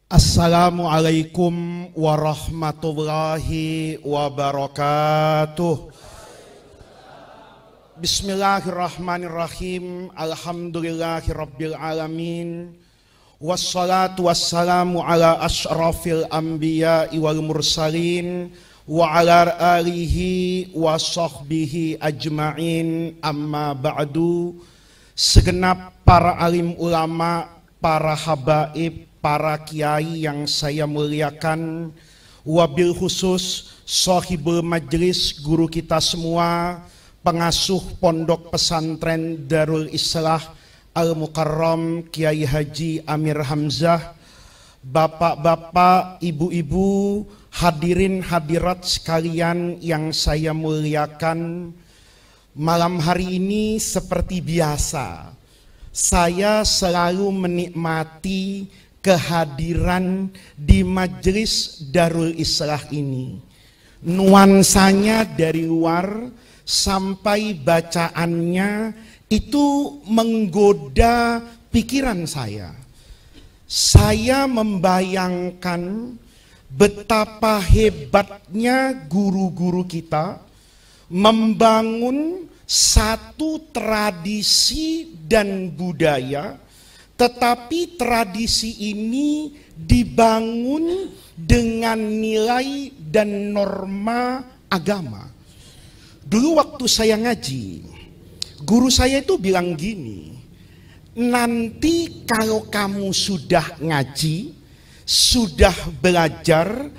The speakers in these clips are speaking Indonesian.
Assalamualaikum warahmatullahi wabarakatuh. Bismillahirrahmanirrahim. Alhamdulillahirabbil alamin. Wassalatu wassalamu ala asyrafil anbiya'i wal mursalin wa ala alihi wa sahbihi ajma'in. Amma ba'du. Segenap para alim ulama, para habaib, para kiai yang saya muliakan, wabil khusus sahibul majlis, guru kita semua, pengasuh pondok pesantren Darul Islah Al-Mukarram Kiai Haji Amir Hamzah, bapak-bapak, ibu-ibu, hadirin hadirat sekalian yang saya muliakan. Malam hari ini seperti biasa, saya selalu menikmati kehadiran di majelis Darul Islah ini. Nuansanya dari luar sampai bacaannya itu menggoda pikiran saya. Saya membayangkan betapa hebatnya guru-guru kita membangun satu tradisi dan budaya, tetapi tradisi ini dibangun dengan nilai dan norma agama. Dulu waktu saya ngaji, guru saya itu bilang gini, nanti kalau kamu sudah ngaji, sudah belajar,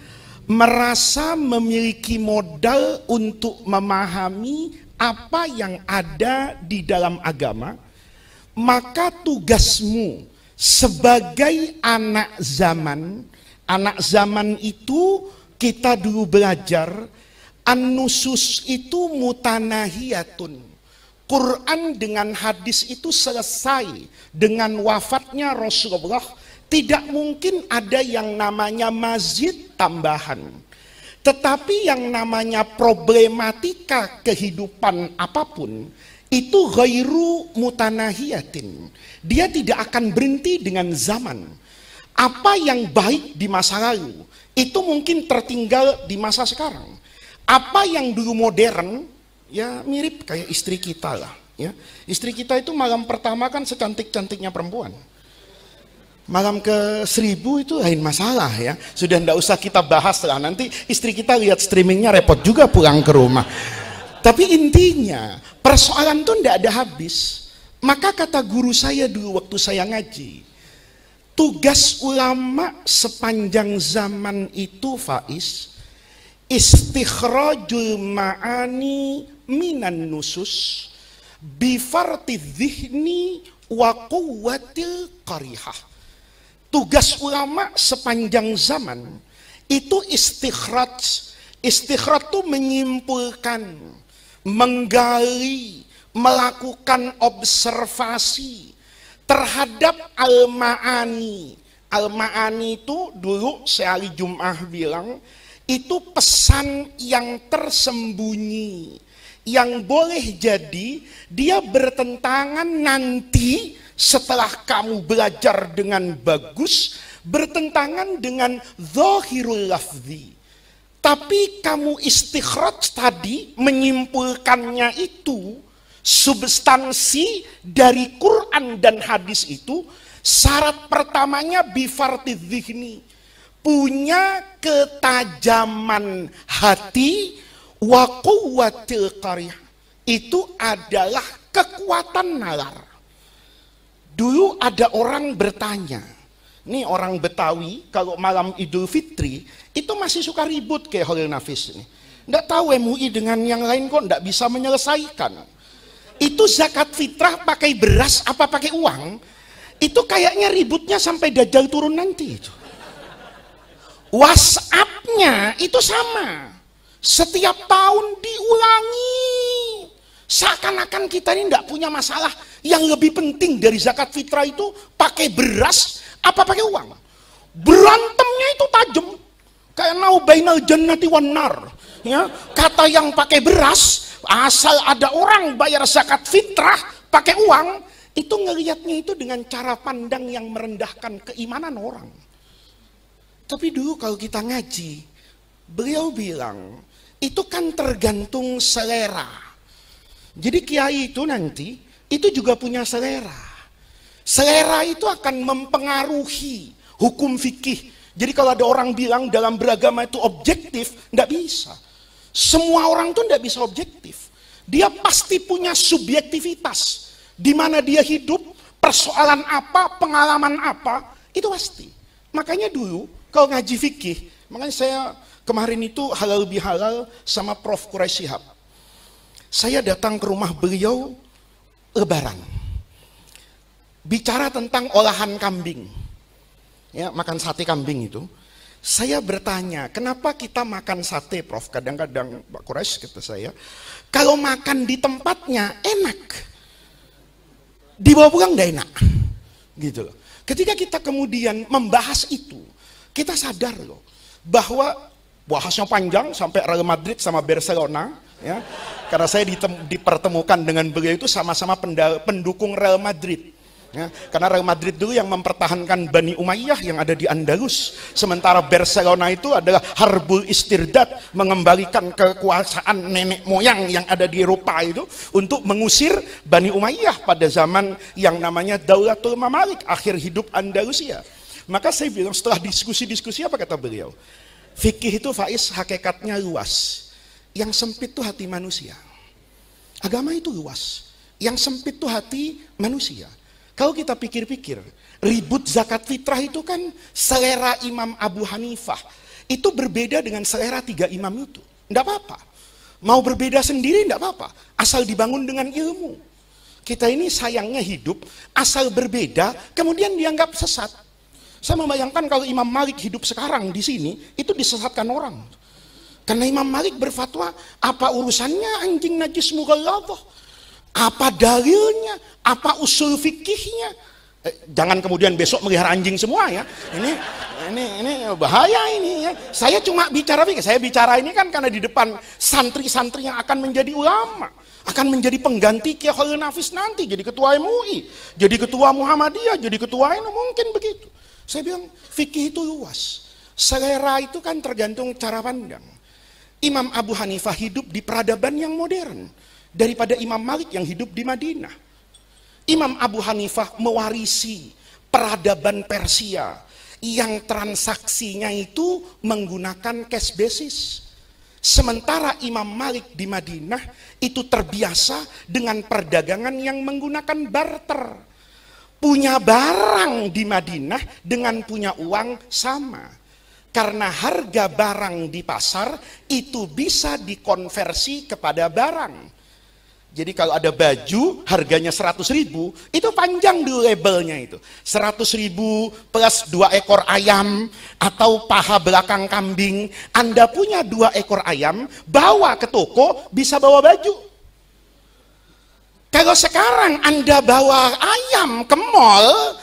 merasa memiliki modal untuk memahami apa yang ada di dalam agama, maka tugasmu sebagai anak zaman itu kita dulu belajar, an-nusus itu mutanahiyatun. Quran dengan hadis itu selesai dengan wafatnya Rasulullah. Tidak mungkin ada yang namanya mazid tambahan. Tetapi yang namanya problematika kehidupan apapun itu ghairu mutanahiyatin. Dia tidak akan berhenti dengan zaman. Apa yang baik di masa lalu itu mungkin tertinggal di masa sekarang. Apa yang dulu modern, ya mirip kayak istri kita lah. Ya. Istri kita itu malam pertama kan secantik-cantiknya perempuan. Malam ke-1000 itu lain masalah ya. Sudah ndak usah kita bahas lah. Nanti istri kita lihat streamingnya repot juga pulang ke rumah. Tapi intinya persoalan itu ndak ada habis. Maka kata guru saya dulu waktu saya ngaji, tugas ulama sepanjang zaman itu Faiz, istikhrajul ma'ani minan nusus bifarti dhihni wa quwwatil qarihah. Tugas ulama sepanjang zaman itu istikhraj. Istikhraj itu menyimpulkan, menggali, melakukan observasi terhadap al-ma'ani. Al-ma'ani itu dulu Syekh Jum'ah bilang, itu pesan yang tersembunyi, yang boleh jadi dia bertentangan nanti setelah kamu belajar dengan bagus, bertentangan dengan zahirul lafzi. Tapi kamu istikhraj tadi menyimpulkannya itu, substansi dari Quran dan hadis itu, syarat pertamanya bifarti dhihni, punya ketajaman hati, wa quwwatil qarih, itu adalah kekuatan nalar. Dulu ada orang bertanya, nih orang Betawi kalau malam Idul Fitri itu masih suka ribut kayak Holil Nafis nih. Nggak tahu MUI dengan yang lain kok nggak bisa menyelesaikan. Itu zakat fitrah pakai beras apa pakai uang? Itu kayaknya ributnya sampai Dajjal turun nanti itu. WhatsApp-nya itu sama. Setiap tahun diulangi. Seakan-akan kita ini tidak punya masalah. Yang lebih penting dari zakat fitrah itu pakai beras apa pakai uang. Berantemnya itu tajam. Kayak naubainal jannati wan nar. Ya, kata yang pakai beras, asal ada orang bayar zakat fitrah pakai uang, itu ngelihatnya itu dengan cara pandang yang merendahkan keimanan orang. Tapi dulu kalau kita ngaji, beliau bilang, itu kan tergantung selera. Jadi kiai itu nanti, itu juga punya selera. Selera itu akan mempengaruhi hukum fikih. Jadi kalau ada orang bilang dalam beragama itu objektif, enggak bisa. Semua orang tuh enggak bisa objektif. Dia pasti punya subjektivitas. Di mana dia hidup, persoalan apa, pengalaman apa, itu pasti. Makanya dulu, kalau ngaji fikih, makanya saya kemarin itu halal bihalal sama Prof. Quraisy Shihab. Saya datang ke rumah beliau lebaran. Bicara tentang olahan kambing. Ya, makan sate kambing itu. Saya bertanya, kenapa kita makan sate, Prof? Kadang-kadang Pak Quraisy kata saya, kalau makan di tempatnya enak, dibawa pulang enggak enak. Gitu loh. Ketika kita kemudian membahas itu, kita sadar loh bahwa bahasnya panjang sampai Real Madrid sama Barcelona, ya. Karena saya dipertemukan dengan beliau itu sama-sama pendukung Real Madrid. Ya, karena Real Madrid dulu yang mempertahankan Bani Umayyah yang ada di Andalus, sementara Barcelona itu adalah Harbul Istirdad, mengembalikan kekuasaan nenek moyang yang ada di Eropa itu untuk mengusir Bani Umayyah pada zaman yang namanya Daulatul Mamalik, akhir hidup Andalusia. Maka saya bilang setelah diskusi-diskusi, apa kata beliau? Fikih itu Faiz hakikatnya luas, yang sempit itu hati manusia. Agama itu luas, yang sempit itu hati manusia. Kalau kita pikir-pikir, ribut zakat fitrah itu kan selera Imam Abu Hanifah. Itu berbeda dengan selera 3 imam itu. Tidak apa-apa. Mau berbeda sendiri tidak apa-apa. Asal dibangun dengan ilmu. Kita ini sayangnya hidup, asal berbeda, kemudian dianggap sesat. Saya membayangkan kalau Imam Malik hidup sekarang di sini, itu disesatkan orang. Karena Imam Malik berfatwa, apa urusannya anjing najis mughalladhah? Apa dalilnya? Apa usul fikihnya? Jangan kemudian besok melihara anjing semua ya. Ini bahaya ini ya. Saya cuma bicara fikih. Saya bicara ini kan karena di depan santri-santri yang akan menjadi ulama, akan menjadi pengganti Kiai Khalil Nafis nanti, jadi ketua MUI, jadi ketua Muhammadiyah, jadi ketua NU, mungkin begitu. Saya bilang fikih itu luas. Selera itu kan tergantung cara pandang. Imam Abu Hanifah hidup di peradaban yang modern daripada Imam Malik yang hidup di Madinah. Imam Abu Hanifah mewarisi peradaban Persia yang transaksinya itu menggunakan cash basis. Sementara Imam Malik di Madinah itu terbiasa dengan perdagangan yang menggunakan barter. Punya barang di Madinah dengan punya uang sama. Karena harga barang di pasar itu bisa dikonversi kepada barang. Jadi kalau ada baju harganya 100.000, itu panjang dulu labelnya itu. 100.000 plus 2 ekor ayam atau paha belakang kambing. Anda punya 2 ekor ayam, bawa ke toko, bisa bawa baju. Kalau sekarang Anda bawa ayam ke mall,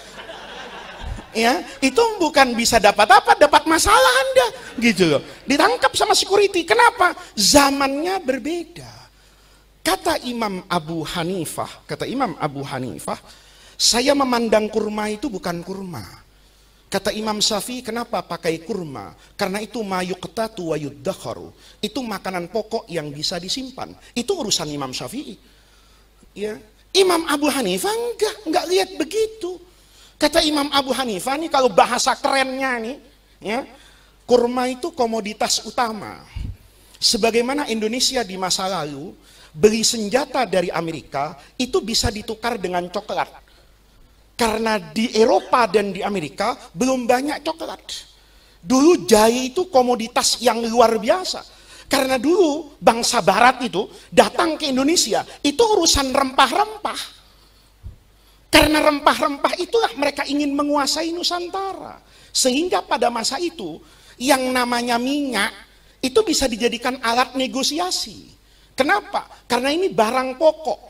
ya, itu bukan bisa dapat apa, dapat masalah Anda, gitu loh. Ditangkap sama security. Kenapa? Zamannya berbeda. Kata Imam Abu Hanifah, saya memandang kurma itu bukan kurma. Kata Imam Syafi'i, kenapa pakai kurma? Karena itu mayuqtatu wa yuddakharu. Itu makanan pokok yang bisa disimpan. Itu urusan Imam Syafi'i. Ya. Imam Abu Hanifah enggak lihat begitu. Kata Imam Abu Hanifah nih, kalau bahasa kerennya nih, ya, kurma itu komoditas utama. Sebagaimana Indonesia di masa lalu beli senjata dari Amerika itu bisa ditukar dengan coklat. Karena di Eropa dan di Amerika belum banyak coklat. Dulu jahe itu komoditas yang luar biasa. Karena dulu bangsa barat itu datang ke Indonesia, itu urusan rempah-rempah. Karena rempah-rempah itulah mereka ingin menguasai Nusantara. Sehingga pada masa itu yang namanya minyak itu bisa dijadikan alat negosiasi. Kenapa? Karena ini barang pokok.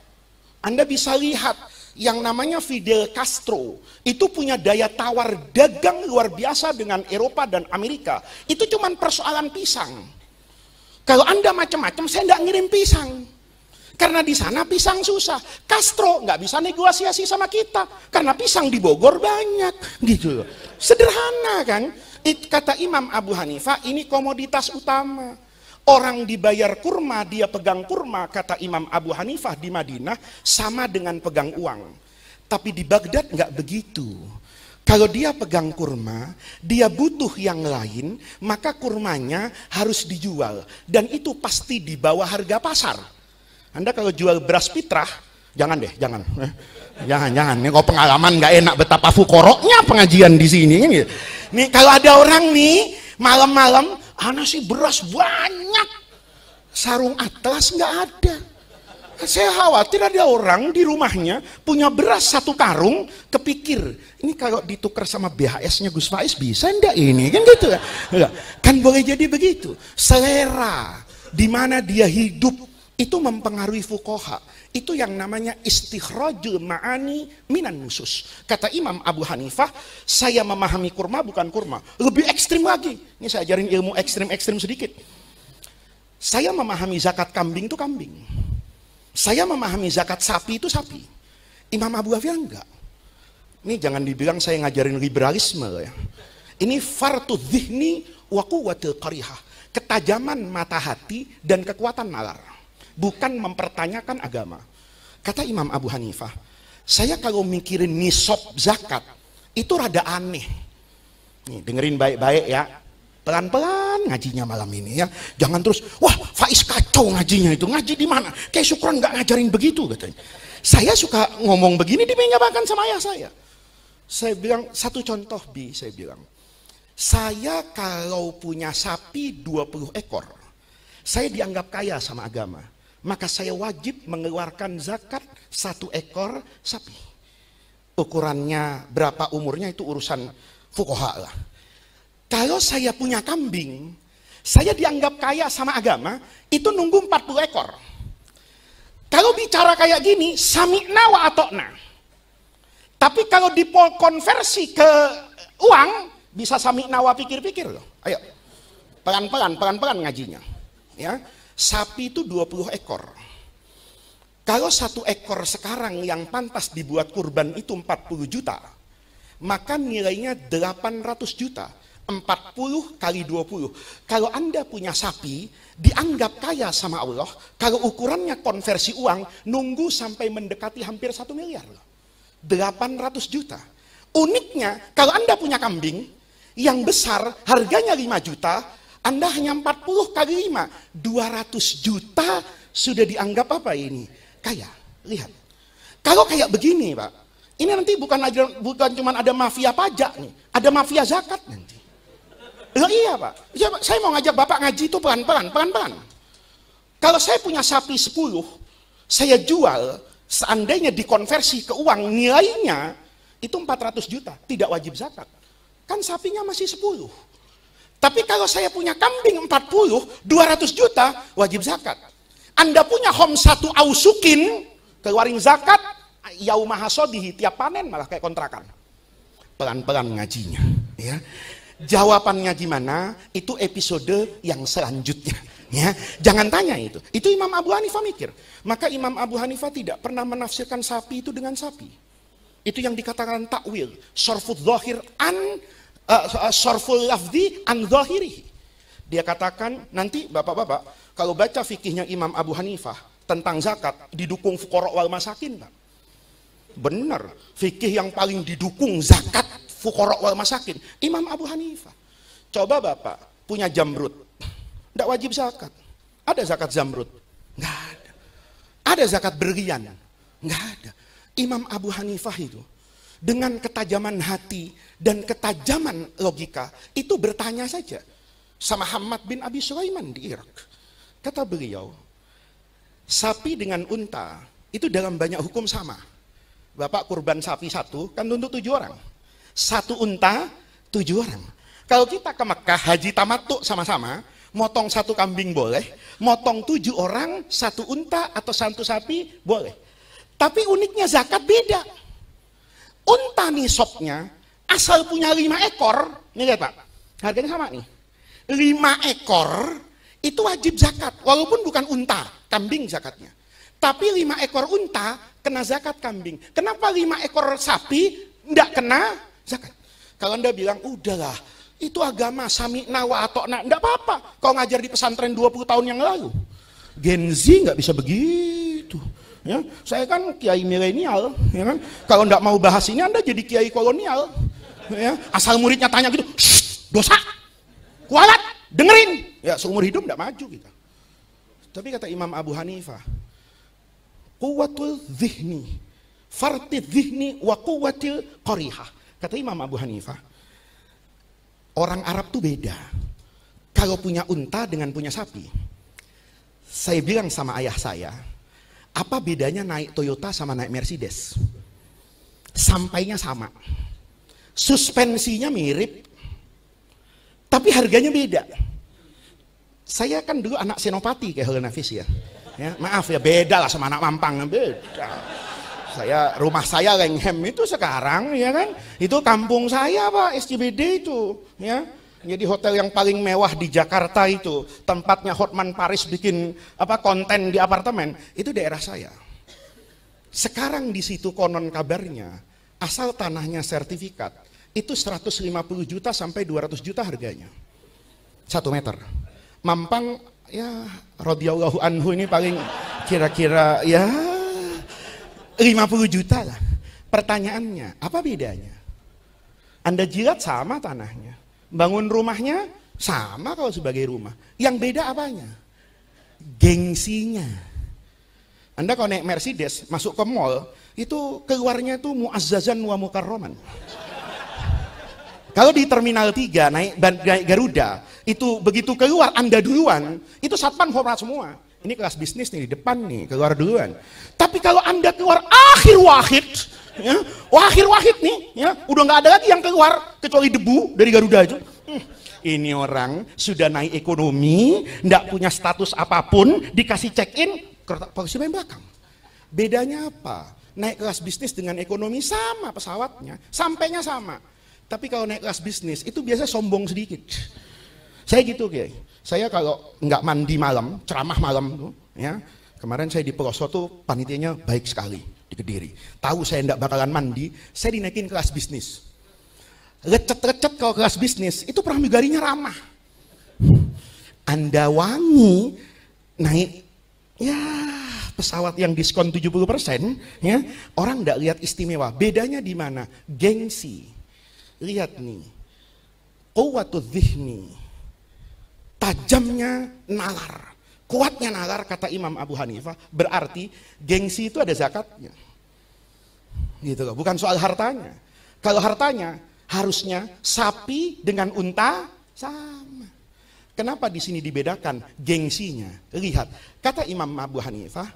Anda bisa lihat yang namanya Fidel Castro itu punya daya tawar dagang luar biasa dengan Eropa dan Amerika. Itu cuma persoalan pisang. Kalau Anda macam-macam, saya tidak ngirim pisang. Karena di sana pisang susah. Castro nggak bisa negosiasi sama kita karena pisang di Bogor banyak, gitu. Sederhana kan? Kata Imam Abu Hanifah, ini komoditas utama. Orang dibayar kurma, dia pegang kurma, kata Imam Abu Hanifah di Madinah, sama dengan pegang uang. Tapi di Baghdad nggak begitu. Kalau dia pegang kurma, dia butuh yang lain, maka kurmanya harus dijual. Dan itu pasti di bawah harga pasar. Anda kalau jual beras fitrah, jangan deh, jangan. Jangan. Ini kok pengalaman nggak enak betapa fukoroknya pengajian di sini. Nih kalau ada orang nih, malam-malam, ana sih beras banyak, sarung atlas nggak ada. Saya khawatir ada orang di rumahnya punya beras 1 karung, kepikir ini kalau ditukar sama BHS-nya Gus Faiz bisa enggak ini, kan gitu kan boleh jadi begitu. Selera di mana dia hidup itu mempengaruhi fuqaha. Itu yang namanya istikhrajul ma'ani minan nusus. Kata Imam Abu Hanifah, saya memahami kurma bukan kurma, lebih ekstrim lagi. Ini saya ajarin ilmu ekstrim sedikit. Saya memahami zakat kambing itu kambing, saya memahami zakat sapi itu sapi. Imam Abu Hanifah enggak. Ini jangan dibilang saya ngajarin liberalisme ya. Ini fartu dhihni wa quwwatil qarihah, ketajaman mata hati dan kekuatan nalar, bukan mempertanyakan agama. Kata Imam Abu Hanifah, saya kalau mikirin nisab zakat itu rada aneh. Nih dengerin baik-baik ya, pelan-pelan ngajinya malam ini ya. Jangan terus, wah Faiz kacau ngajinya itu, ngaji di mana? Kayak Syukron nggak ngajarin begitu katanya. Saya suka ngomong begini dimenyabakan sama ayah saya. Saya bilang satu contoh saya bilang, saya kalau punya sapi 20 ekor, saya dianggap kaya sama agama. Maka saya wajib mengeluarkan zakat 1 ekor sapi. Ukurannya berapa, umurnya itu urusan fuqaha lah. Kalau saya punya kambing, saya dianggap kaya sama agama, itu nunggu 40 ekor. Kalau bicara kayak gini, sami'na wa atokna. Tapi kalau dikonversi ke uang, bisa sami'na wa pikir-pikir loh. Ayo, pelan-pelan ngajinya. Ya. Sapi itu 20 ekor. Kalau 1 ekor sekarang yang pantas dibuat kurban itu 40 juta, maka nilainya 800 juta. 40 kali 20. Kalau Anda punya sapi, dianggap kaya sama Allah, kalau ukurannya konversi uang, nunggu sampai mendekati hampir 1 miliar. 800 juta. Uniknya, kalau Anda punya kambing, yang besar, harganya 5 juta, Anda hanya 40 kali 5, 200 juta sudah dianggap apa ini? Kaya. Lihat. Kalau kayak begini Pak, ini nanti bukan cuma ada mafia pajak nih, ada mafia zakat nanti. Loh iya Pak, ya, Pak, saya mau ngajak Bapak ngaji itu pelan-pelan. Kalau saya punya sapi 10, saya jual, seandainya dikonversi ke uang, nilainya itu 400 juta, tidak wajib zakat. Kan sapinya masih 10. Tapi kalau saya punya kambing 40, 200 juta, wajib zakat. Anda punya hom 1 ausukin, keluarin zakat, yaumah hasodihi, tiap panen malah kayak kontrakan. Pelan-pelan ngajinya. Ya. Jawabannya gimana? Itu episode yang selanjutnya. Ya. Jangan tanya itu. Itu Imam Abu Hanifah mikir. Maka Imam Abu Hanifah tidak pernah menafsirkan sapi itu dengan sapi. Itu yang dikatakan takwil. Sorfud zahir sorful lafzi an zahirihi. Dia katakan nanti bapak-bapak kalau baca fikihnya Imam Abu Hanifah tentang zakat didukung fuqara wal masakin Pak. Benar, fikih yang paling didukung zakat fuqara wal masakin Imam Abu Hanifah. Coba Bapak punya jamrud, tidak wajib zakat. Ada zakat zamrud? Enggak ada. Ada zakat berlian? Enggak ada. Imam Abu Hanifah itu dengan ketajaman hati dan ketajaman logika itu bertanya saja sama Hamad bin Abi Sulaiman di Irak. Kata beliau, sapi dengan unta itu dalam banyak hukum sama. Bapak kurban sapi 1 kan untuk 7 orang, 1 unta 7 orang. Kalau kita ke Mekah haji tamattu sama-sama, motong 1 kambing boleh, motong 7 orang 1 unta atau 1 sapi boleh. Tapi uniknya zakat beda. Unta nisabnya asal punya 5 ekor, nih lihat Pak, harganya sama nih. 5 ekor itu wajib zakat, walaupun bukan unta, kambing zakatnya. Tapi 5 ekor unta kena zakat kambing. Kenapa 5 ekor sapi tidak kena zakat? Kalau Anda bilang, udahlah, Itu agama sami'na wa atokna, enggak apa-apa. Kau ngajar di pesantren 20 tahun yang lalu. Gen Z nggak bisa begitu. Ya, saya kan kiai milenial, ya kan? Kalau enggak mau bahas ini Anda jadi kiai kolonial. Ya, asal muridnya tanya gitu, dosa, kualat, dengerin. Ya, seumur hidup enggak maju kita. Tapi kata Imam Abu Hanifah, quwwatul dhihni, fartid dhihni wa quwwatil qarihah. Kata Imam Abu Hanifah, orang Arab tuh beda. Kalau punya unta dengan punya sapi. Saya bilang sama ayah saya, apa bedanya naik Toyota sama naik Mercedes? Sampainya sama. Suspensinya mirip, tapi harganya beda. Saya kan dulu anak senopati kayak Helena Nafis ya. Maaf ya, beda lah sama anak Mampang, beda. Rumah saya Lenghem itu sekarang ya kan, itu kampung saya Pak, SCBD itu ya. Jadi hotel yang paling mewah di Jakarta itu, tempatnya Hotman Paris bikin konten di apartemen, itu daerah saya. Sekarang di situ konon kabarnya, asal tanahnya sertifikat, itu 150 juta sampai 200 juta harganya. 1 meter. Mampang ya radhiyallahu anhu ini paling kira-kira ya 50 juta lah. Pertanyaannya, apa bedanya? Anda jilat sama tanahnya. Bangun rumahnya sama kalau sebagai rumah. Yang beda apanya? Gengsinya. Anda kalau naik Mercedes masuk ke mall, itu keluarnya itu muazzazan wa mukarraman. Kalau di Terminal 3 naik Garuda, itu begitu keluar Anda duluan, itu satpam hormat semua. Ini kelas bisnis nih, di depan nih, keluar duluan. Tapi kalau Anda keluar akhir wahid, ya, wahid nih, ya, udah nggak ada lagi yang keluar kecuali debu dari Garuda aja. Ini orang sudah naik ekonomi, nggak punya status apapun, dikasih check-in, polisi main belakang. Bedanya apa? Naik kelas bisnis dengan ekonomi sama pesawatnya, sampainya sama. Tapi kalau naik kelas bisnis itu biasanya sombong sedikit. Saya gitu Kiai. Saya kalau nggak mandi malam, ceramah malam tuh, ya. Kemarin saya di Peloso tuh panitianya baik sekali di Kediri. Tahu saya nggak bakalan mandi, saya dinaikin kelas bisnis. Lecet-lecet kalau kelas bisnis itu pramugarinya ramah. Anda wangi naik ya pesawat yang diskon 70%, ya, orang nggak lihat istimewa. Bedanya di mana? Gengsi. Lihat nih, quwwatul dhihni, tajamnya nalar, kuatnya nalar, kata Imam Abu Hanifah, berarti gengsi itu ada zakatnya. Gitu loh, bukan soal hartanya. Kalau hartanya harusnya sapi dengan unta sama. Kenapa di sini dibedakan gengsinya? Lihat, kata Imam Abu Hanifah,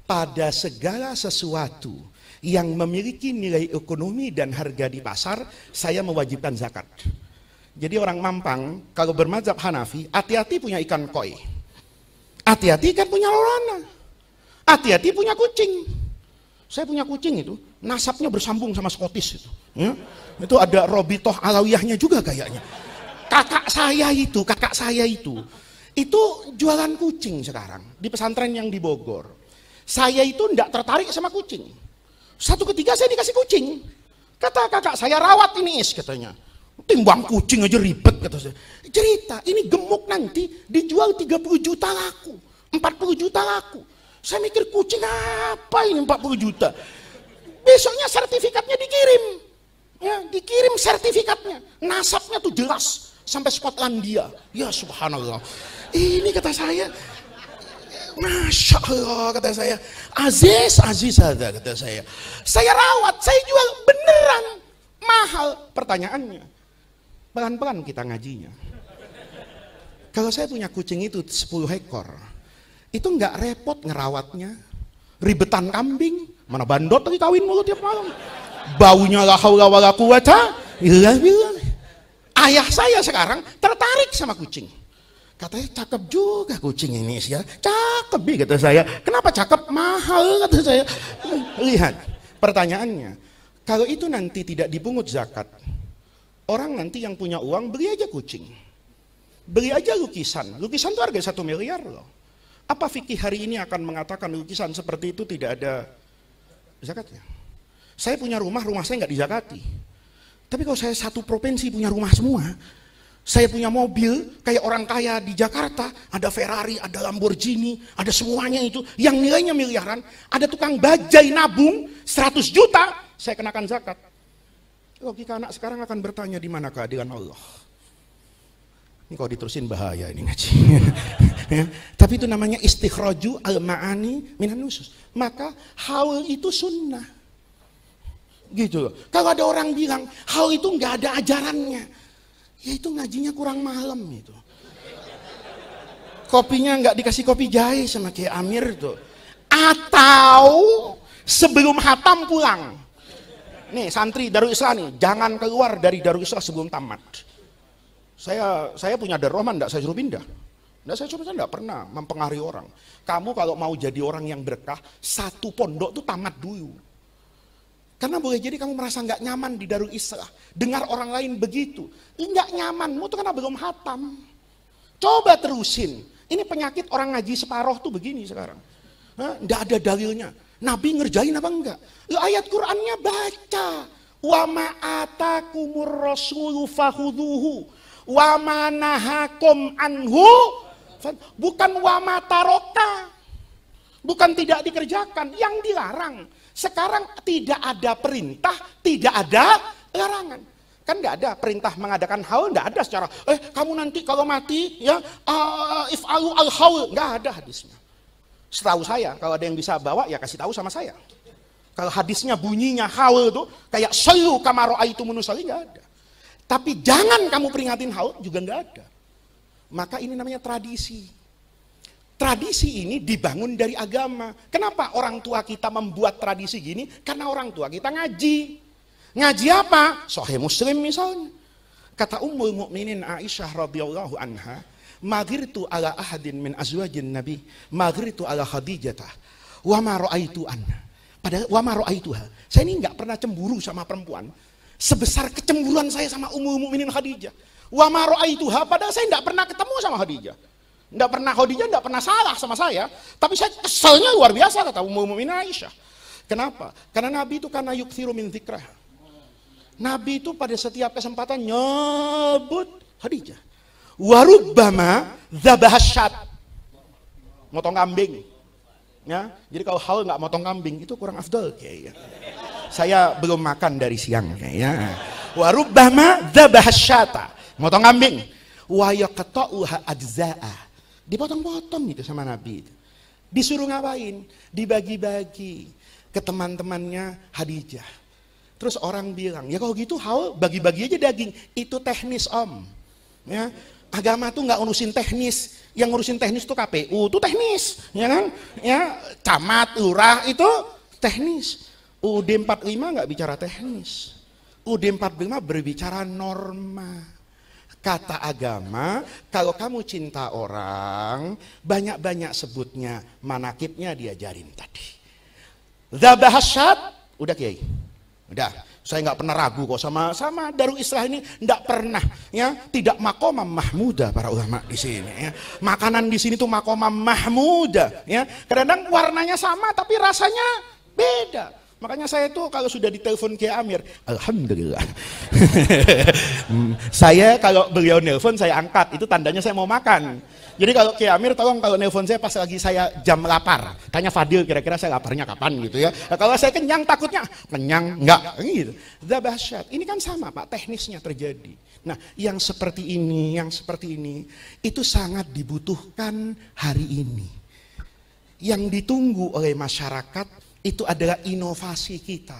pada segala sesuatu yang memiliki nilai ekonomi dan harga di pasar, saya mewajibkan zakat. Jadi orang Mampang kalau bermadzhab Hanafi, hati-hati punya ikan koi, hati-hati kan punya lorana, hati-hati punya kucing. Saya punya kucing itu, nasabnya bersambung sama Scottish itu. Ya? Itu ada Robitoh Alawiyahnya juga kayaknya. Kakak saya itu jualan kucing sekarang di pesantren yang di Bogor. Saya itu tidak tertarik sama kucing. Satu ketika saya dikasih kucing. Kata kakak saya, rawat ini katanya. Timbang kucing aja ribet kata saya. Cerita, ini gemuk nanti dijual 30 juta laku, 40 juta laku. Saya mikir kucing apa ini 40 juta. Besoknya sertifikatnya dikirim. Ya, dikirim sertifikatnya. Nasabnya tuh jelas sampai Skotlandia. Ya subhanallah. Ini kata saya, Masya Allah kata saya, Aziz ada kata saya. Saya rawat, saya jual beneran mahal. Pertanyaannya, pelan-pelan kita ngajinya. Kalau saya punya kucing itu 10 ekor, itu nggak repot ngerawatnya. Ribetan kambing, mana bandot lagi kawin mulu tiap malam. Baunya la haula wala quwata illa billah. Ayah saya sekarang tertarik sama kucing. Katanya cakep juga kucing ini ya. Cakep bi kata saya. Kenapa cakep? Mahal kata saya. Lihat, pertanyaannya, kalau itu nanti tidak dipungut zakat, orang nanti yang punya uang beli aja kucing. Beli aja lukisan. Lukisan itu harga 1 miliar loh. Apa fikih hari ini akan mengatakan lukisan seperti itu tidak ada zakatnya? Saya punya rumah saya nggak dizakati. Tapi kalau saya satu provinsi punya rumah semua, Saya punya mobil kayak orang kaya di Jakarta, ada Ferrari, ada Lamborghini, ada semuanya itu yang nilainya miliaran. Ada tukang bajai nabung 100 juta, saya kenakan zakat. Logika anak sekarang akan bertanya, di mana keadilan Allah? Ini kalau diterusin bahaya ini ngaji. Ya, tapi itu namanya istikhraju al-ma'ani minan nusus. Maka hal itu sunnah. Gitu loh. Kalau ada orang bilang hal itu nggak ada ajarannya, ya itu ngajinya kurang malam itu. Kopinya nggak dikasih kopi jahe sama Kiai Amir tuh. Atau sebelum hatam pulang. Nih santri Darul Islah nih, jangan keluar dari Darul Islah sebelum tamat. Saya punya Darul Rahman, enggak saya suruh pindah. Enggak, saya enggak pernah mempengaruhi orang. Kamu kalau mau jadi orang yang berkah, satu pondok tuh tamat dulu. Karena boleh jadi kamu merasa nggak nyaman di Darul Islah, dengar orang lain begitu, nggak nyaman, mu tuh karena belum hatam. Coba terusin. Ini penyakit orang ngaji separoh tuh begini sekarang. Nggak ada dalilnya. Nabi ngerjain apa enggak? Ayat Qur'annya baca. Wa ma'atakumur rasulu fahuduhu wa manahakum anhu. Bukan wa mataroka. Bukan tidak dikerjakan, yang dilarang. Sekarang tidak ada perintah, tidak ada larangan. Kan nggak ada perintah mengadakan haul, nggak ada secara kamu nanti kalau mati ya if'alu al-haul, nggak ada hadisnya. Setahu saya, kalau ada yang bisa bawa ya kasih tahu sama saya. Kalau hadisnya bunyinya haul itu kayak sallu kama ra'aitumuni usalli, nggak ada. Tapi jangan kamu peringatin haul juga nggak ada. Maka ini namanya tradisi. Tradisi ini dibangun dari agama. Kenapa orang tua kita membuat tradisi gini? Karena orang tua kita ngaji. Ngaji apa? Sahih Muslim misalnya. Kata Ummul Mukminin Aisyah radhiyallahu anha, "Maghirtu ala ahadin min azwajin Nabi, maghirtu ala Khadijah, wa ma ra'aitu anha." Padahal wa ma ra'aituha. Saya ini enggak pernah cemburu sama perempuan sebesar kecemburuan saya sama Ummul Mukminin Khadijah. Wa ma ra'aituha, padahal saya enggak pernah ketemu sama Khadijah. Enggak pernah Khadijah enggak pernah salah sama saya, tapi saya keselnya luar biasa kata Ummul Mukminin Aisyah. Kenapa? Karena Nabi itu karena yukthiru min dzikrah. Nabi itu pada setiap kesempatan nyebut Khadijah. Warubbama dzabahsyat. Motong kambing. Ya, jadi kalau haul enggak motong kambing itu kurang afdal kayaknya. Saya belum makan dari siang kayaknya. Warubbama dzabahsyata. Motong kambing. Wa yaqta'uha ajza'a. Dipotong-potong gitu sama Nabi. Disuruh ngapain? Dibagi-bagi ke teman-temannya Khadijah. Terus orang bilang, ya kalau gitu haul bagi-bagi aja daging. Itu teknis om. Ya, agama tuh nggak ngurusin teknis. Yang ngurusin teknis tuh KPU, tuh teknis, ya kan? Ya, camat, lurah itu teknis. UUD 45 nggak bicara teknis. UUD 45 berbicara norma. Kata agama, kalau kamu cinta orang, banyak-banyak sebutnya, manakibnya diajarin tadi. Dzabahsyat, udah Kiai. Udah, saya nggak pernah ragu kok sama Darul Islah ini, nggak pernah ya, tidak maqamam mahmuda para ulama di sini ya. Makanan di sini tuh maqamam mahmuda ya. Kadang-kadang warnanya sama tapi rasanya beda. Makanya saya tuh kalau sudah ditelepon Kiai Amir, alhamdulillah. Saya kalau beliau nelpon saya angkat, itu tandanya saya mau makan. Jadi kalau Kiai Amir tolong kalau nelpon saya pas lagi saya jam lapar, tanya Fadil kira-kira saya laparnya kapan gitu ya. Nah, kalau saya kenyang takutnya kenyang enggak gitu. Dzabahsyat. Ini kan sama Pak, teknisnya terjadi. Nah, yang seperti ini itu sangat dibutuhkan hari ini. Yang ditunggu oleh masyarakat itu adalah inovasi kita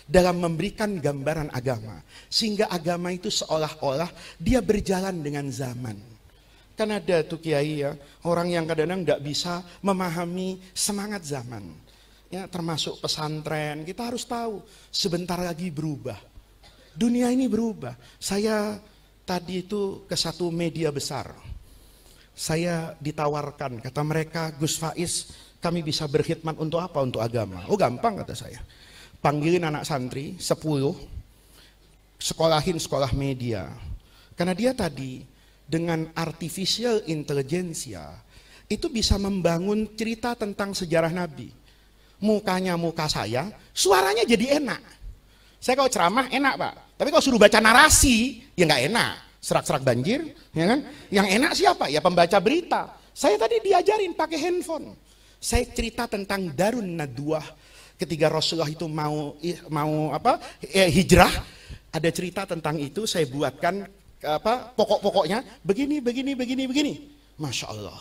dalam memberikan gambaran agama, sehingga agama itu seolah-olah dia berjalan dengan zaman. Kan ada tuh kiai ya, orang yang kadang-kadang tidak bisa memahami semangat zaman ya, termasuk pesantren. Kita harus tahu sebentar lagi berubah, dunia ini berubah. Saya tadi itu ke satu media besar, saya ditawarkan, kata mereka, Gus Faiz, kami bisa berkhidmat untuk apa? Untuk agama. Oh gampang kata saya. Panggilin anak santri 10, sekolahin sekolah media. Karena dia tadi dengan artificial intelligence itu bisa membangun cerita tentang sejarah Nabi. Mukanya muka saya, suaranya jadi enak. Saya kalau ceramah enak Pak. Tapi kalau suruh baca narasi, ya nggak enak. serak-serak banjir, ya kan? Yang enak siapa? Ya pembaca berita. Saya tadi diajarin pakai handphone. Saya cerita tentang Darun Nadwah ketika Rasulullah itu mau hijrah. Ada cerita tentang itu, saya buatkan pokok-pokoknya begini. Masya Allah.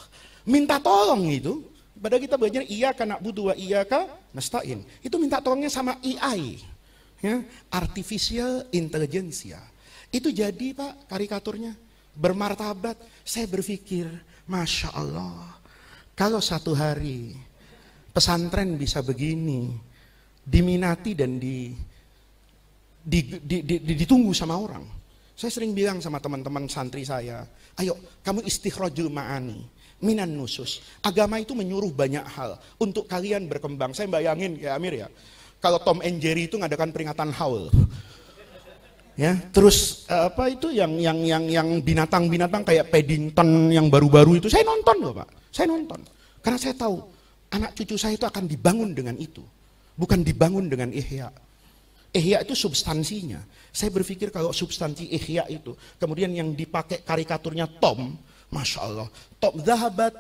Minta tolong itu. Padahal kita belajar iyyaka na'budu wa iyyaka nasta'in. Itu minta tolongnya sama AI. Ya, artificial intelligence. Itu jadi Pak karikaturnya bermartabat. Saya berpikir, Masya Allah, kalau satu hari pesantren bisa begini, diminati dan ditunggu sama orang. Saya sering bilang sama teman-teman santri saya, ayo kamu istikhrajul ma'ani minan nusus. Agama itu menyuruh banyak hal untuk kalian berkembang. Saya bayangin kayak Amir ya, kalau Tom and Jerry itu ngadakan peringatan haul. Ya, terus yang binatang-binatang kayak Paddington yang baru-baru itu saya nonton loh Pak. Saya nonton. Karena saya tahu anak cucu saya itu akan dibangun dengan itu. Bukan dibangun dengan ihya. Ihya itu substansinya. Saya berpikir kalau substansi ihya itu, kemudian yang dipakai karikaturnya Tom, Masya Allah,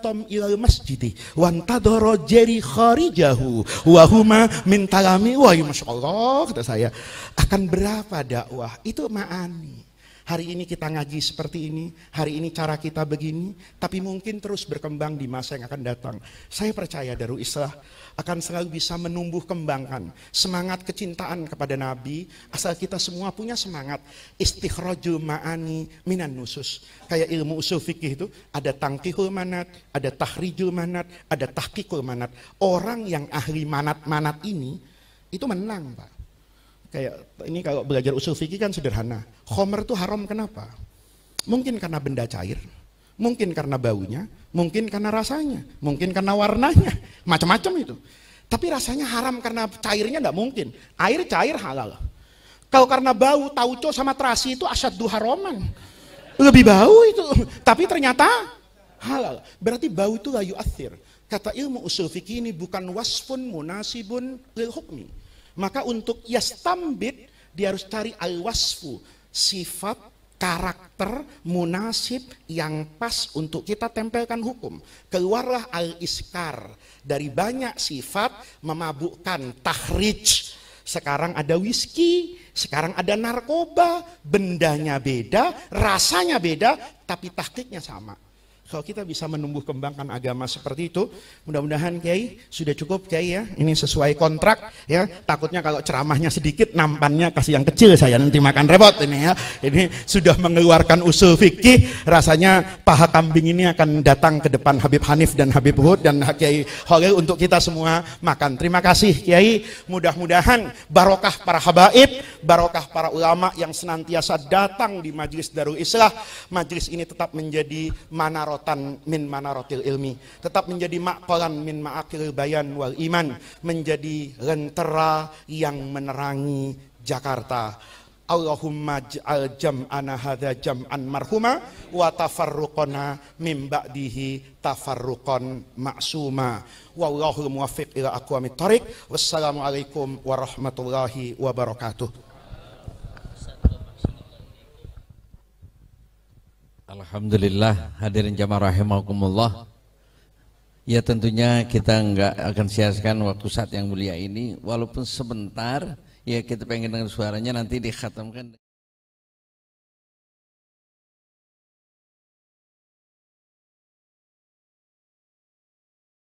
Tom ilal masjidi wantadoro jeri kharijahu wahuma min talami. Wah, Masya Allah, kata saya, akan berapa dakwah itu ma'ani. Hari ini kita ngaji seperti ini, hari ini cara kita begini, tapi mungkin terus berkembang di masa yang akan datang. Saya percaya Darul Islah akan selalu bisa menumbuh kembangkan semangat kecintaan kepada Nabi, asal kita semua punya semangat istikhrajul ma'ani minan nusus. Kayak ilmu usul fikih itu ada tangkihul manat, ada tahrijul manat, ada tahqiqul manat. Orang yang ahli manat-manat ini itu menang Pak. Kayak ini kalau belajar usul fikih kan sederhana. Khomer itu haram kenapa? Mungkin karena benda cair, mungkin karena baunya, mungkin karena rasanya, mungkin karena warnanya, macam-macam itu. Tapi rasanya haram karena cairnya enggak mungkin. Air cair halal. Kalau karena bau, tauco sama terasi itu asyaddu haraman. Lebih bau itu, tapi ternyata halal. Berarti bau itu la yu'athir. Kata ilmu usul fikih ini bukan wasfun munasibun lil hukmi. Maka untuk yastambit dia harus cari al-wasfu, sifat, karakter, munasib yang pas untuk kita tempelkan hukum. Keluarlah al-iskar, dari banyak sifat memabukkan, tahrij. Sekarang ada whisky, sekarang ada narkoba, bendanya beda, rasanya beda, tapi tahqiqnya sama. Kalau kita bisa menumbuh kembangkan agama seperti itu, mudah-mudahan Kiai sudah cukup Kiai ya. Ini sesuai kontrak ya. Takutnya kalau ceramahnya sedikit, nampannya kasih yang kecil, saya nanti makan repot ini ya. Ini sudah mengeluarkan usul fikih, rasanya paha kambing ini akan datang ke depan Habib Hanif dan Habib Hud dan Kiai Khalil untuk kita semua makan. Terima kasih Kiai. Mudah-mudahan barokah para habaib, barokah para ulama yang senantiasa datang di Majelis Darul Islah. Majelis ini tetap menjadi manarot min manarotil ilmi, tetap menjadi maqalan min ma'akil bayan wal iman, menjadi lentera yang menerangi Jakarta. Allahumma ja'al jam'ana hadza jam'an marhuma wa tafarruqana min ba'dihi tafarruqan ma'suma. Wallahul muwaffiq ila aqwamit thariq. Wassalamualaikum warahmatullahi wabarakatuh. Alhamdulillah, hadirin jamaah rahimakumullah. Ya tentunya kita nggak akan sia-siakan waktu saat yang mulia ini, walaupun sebentar. Ya kita pengen dengar suaranya nanti dikhatamkan.